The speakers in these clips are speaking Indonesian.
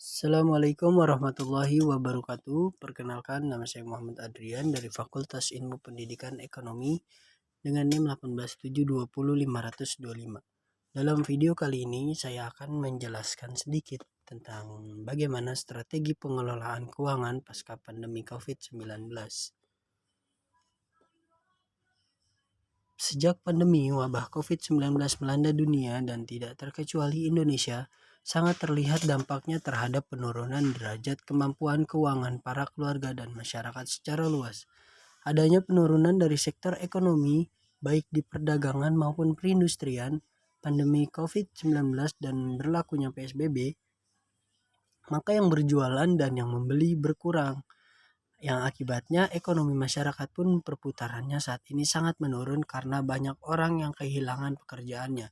Assalamualaikum warahmatullahi wabarakatuh. Perkenalkan, nama saya Muhammad Adrian dari Fakultas Ilmu Pendidikan Ekonomi dengan NIM 1820525. Dalam video kali ini saya akan menjelaskan sedikit tentang bagaimana strategi pengelolaan keuangan pasca pandemi COVID-19. Sejak pandemi wabah COVID-19 melanda dunia dan tidak terkecuali Indonesia, sangat terlihat dampaknya terhadap penurunan derajat kemampuan keuangan para keluarga dan masyarakat secara luas. Adanya penurunan dari sektor ekonomi, baik di perdagangan maupun perindustrian, pandemi COVID-19 dan berlakunya PSBB, maka yang berjualan dan yang membeli berkurang. Yang akibatnya ekonomi masyarakat pun perputarannya saat ini sangat menurun karena banyak orang yang kehilangan pekerjaannya.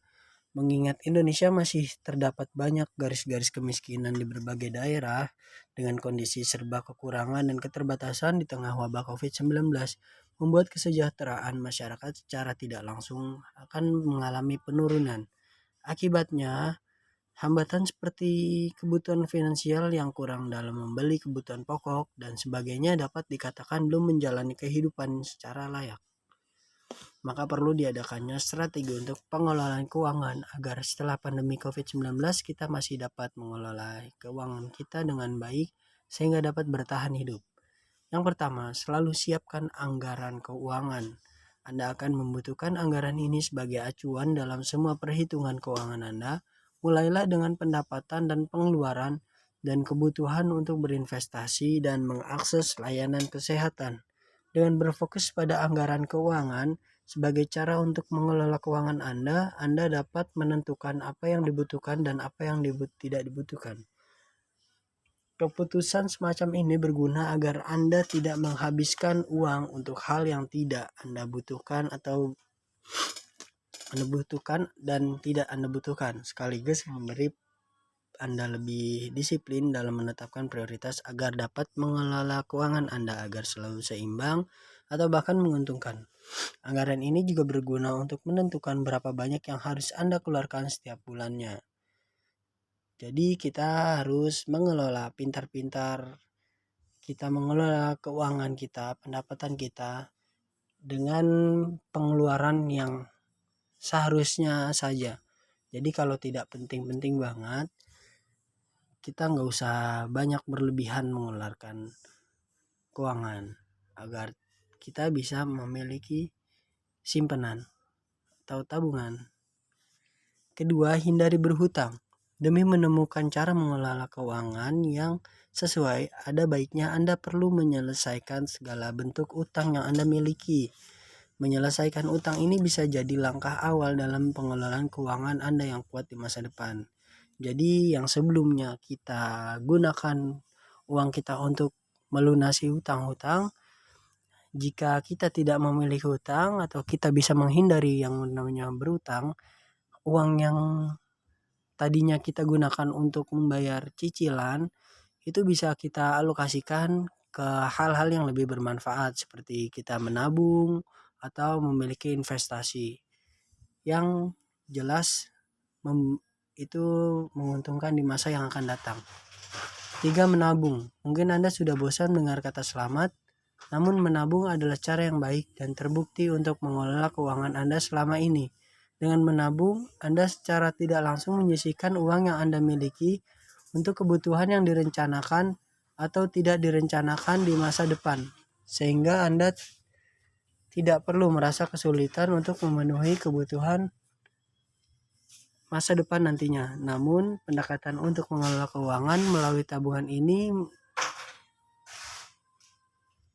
Mengingat Indonesia masih terdapat banyak garis-garis kemiskinan di berbagai daerah dengan kondisi serba kekurangan dan keterbatasan di tengah wabah COVID-19, membuat kesejahteraan masyarakat secara tidak langsung akan mengalami penurunan. Akibatnya, hambatan seperti kebutuhan finansial yang kurang dalam membeli kebutuhan pokok dan sebagainya dapat dikatakan belum menjalani kehidupan secara layak. Maka perlu diadakannya strategi untuk pengelolaan keuangan agar setelah pandemi COVID-19 kita masih dapat mengelola keuangan kita dengan baik sehingga dapat bertahan hidup. Yang pertama, selalu siapkan anggaran keuangan. Anda akan membutuhkan anggaran ini sebagai acuan dalam semua perhitungan keuangan Anda. Mulailah dengan pendapatan dan pengeluaran dan kebutuhan untuk berinvestasi dan mengakses layanan kesehatan. Dengan berfokus pada anggaran keuangan sebagai cara untuk mengelola keuangan Anda dapat menentukan apa yang dibutuhkan dan apa yang tidak dibutuhkan. Keputusan semacam ini berguna agar Anda tidak menghabiskan uang untuk hal yang tidak Anda butuhkan atau Anda butuhkan dan tidak Anda butuhkan, sekaligus memberi Anda lebih disiplin dalam menetapkan prioritas agar dapat mengelola keuangan Anda agar selalu seimbang atau bahkan menguntungkan. Anggaran ini juga berguna untuk menentukan berapa banyak yang harus Anda keluarkan setiap bulannya. Jadi kita harus mengelola pintar-pintar, kita mengelola keuangan kita, pendapatan kita dengan pengeluaran yang seharusnya saja. Jadi kalau tidak penting-penting banget, kita nggak usah banyak berlebihan mengeluarkan keuangan agar kita bisa memiliki simpanan atau tabungan. Kedua, hindari berhutang. Demi menemukan cara mengelola keuangan yang sesuai, ada baiknya Anda perlu menyelesaikan segala bentuk utang yang Anda miliki. Menyelesaikan utang ini bisa jadi langkah awal dalam pengelolaan keuangan Anda yang kuat di masa depan. Jadi yang sebelumnya kita gunakan uang kita untuk melunasi hutang-hutang, jika kita tidak memiliki hutang atau kita bisa menghindari yang namanya berhutang, uang yang tadinya kita gunakan untuk membayar cicilan itu bisa kita alokasikan ke hal-hal yang lebih bermanfaat seperti kita menabung atau memiliki investasi yang jelas itu menguntungkan di masa yang akan datang. 3. Menabung. Mungkin Anda sudah bosan mendengar kata selamat, namun menabung adalah cara yang baik dan terbukti untuk mengelola keuangan Anda selama ini. Dengan menabung, Anda secara tidak langsung menyisihkan uang yang Anda miliki untuk kebutuhan yang direncanakan atau tidak direncanakan di masa depan, sehingga Anda tidak perlu merasa kesulitan untuk memenuhi kebutuhan masa depan nantinya. Namun, pendekatan untuk mengelola keuangan melalui tabungan ini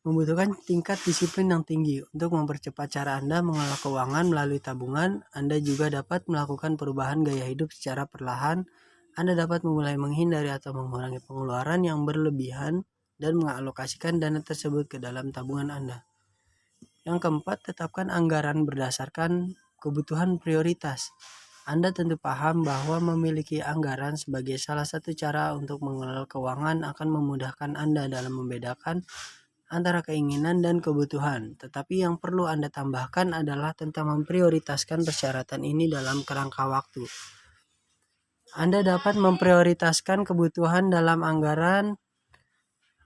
membutuhkan tingkat disiplin yang tinggi. Untuk mempercepat cara Anda mengelola keuangan melalui tabungan, Anda juga dapat melakukan perubahan gaya hidup secara perlahan. Anda dapat memulai menghindari atau mengurangi pengeluaran yang berlebihan dan mengalokasikan dana tersebut ke dalam tabungan Anda. Yang keempat, tetapkan anggaran berdasarkan kebutuhan prioritas. Anda tentu paham bahwa memiliki anggaran sebagai salah satu cara untuk mengelola keuangan akan memudahkan Anda dalam membedakan antara keinginan dan kebutuhan. Tetapi yang perlu Anda tambahkan adalah tentang memprioritaskan persyaratan ini dalam kerangka waktu. Anda dapat memprioritaskan kebutuhan dalam anggaran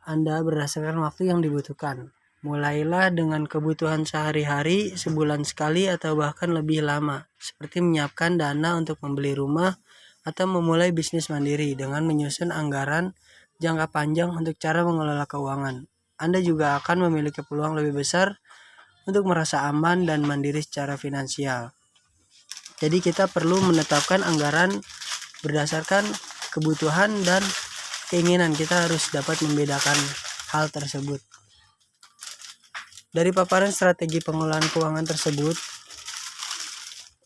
Anda berdasarkan waktu yang dibutuhkan. Mulailah dengan kebutuhan sehari-hari, sebulan sekali atau bahkan lebih lama, seperti menyiapkan dana untuk membeli rumah atau memulai bisnis mandiri dengan menyusun anggaran jangka panjang untuk cara mengelola keuangan. Anda juga akan memiliki peluang lebih besar untuk merasa aman dan mandiri secara finansial. Jadi kita perlu menetapkan anggaran berdasarkan kebutuhan dan keinginan. Kita harus dapat membedakan hal tersebut. Dari paparan strategi pengelolaan keuangan tersebut,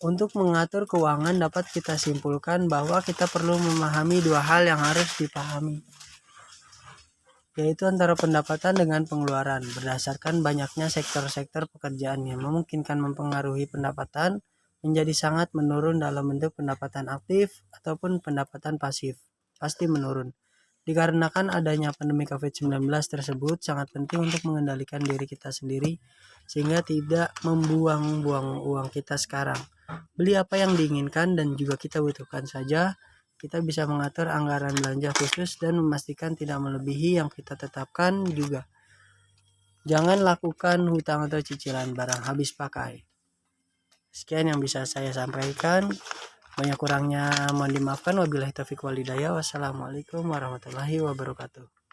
untuk mengatur keuangan dapat kita simpulkan bahwa kita perlu memahami dua hal yang harus dipahami, yaitu antara pendapatan dengan pengeluaran. Berdasarkan banyaknya sektor-sektor pekerjaan yang memungkinkan mempengaruhi pendapatan menjadi sangat menurun dalam bentuk pendapatan aktif ataupun pendapatan pasif, pasti menurun. Dikarenakan adanya pandemi COVID-19 tersebut sangat penting untuk mengendalikan diri kita sendiri sehingga tidak membuang-buang uang kita sekarang. Beli apa yang diinginkan dan juga kita butuhkan saja. Kita bisa mengatur anggaran belanja khusus dan memastikan tidak melebihi yang kita tetapkan juga. Jangan lakukan hutang atau cicilan barang habis pakai. Sekian yang bisa saya sampaikan. Banyak kurangnya mohon dimaafkan. Wabillahi taufiq wal hidayah. Wassalamualaikum warahmatullahi wabarakatuh.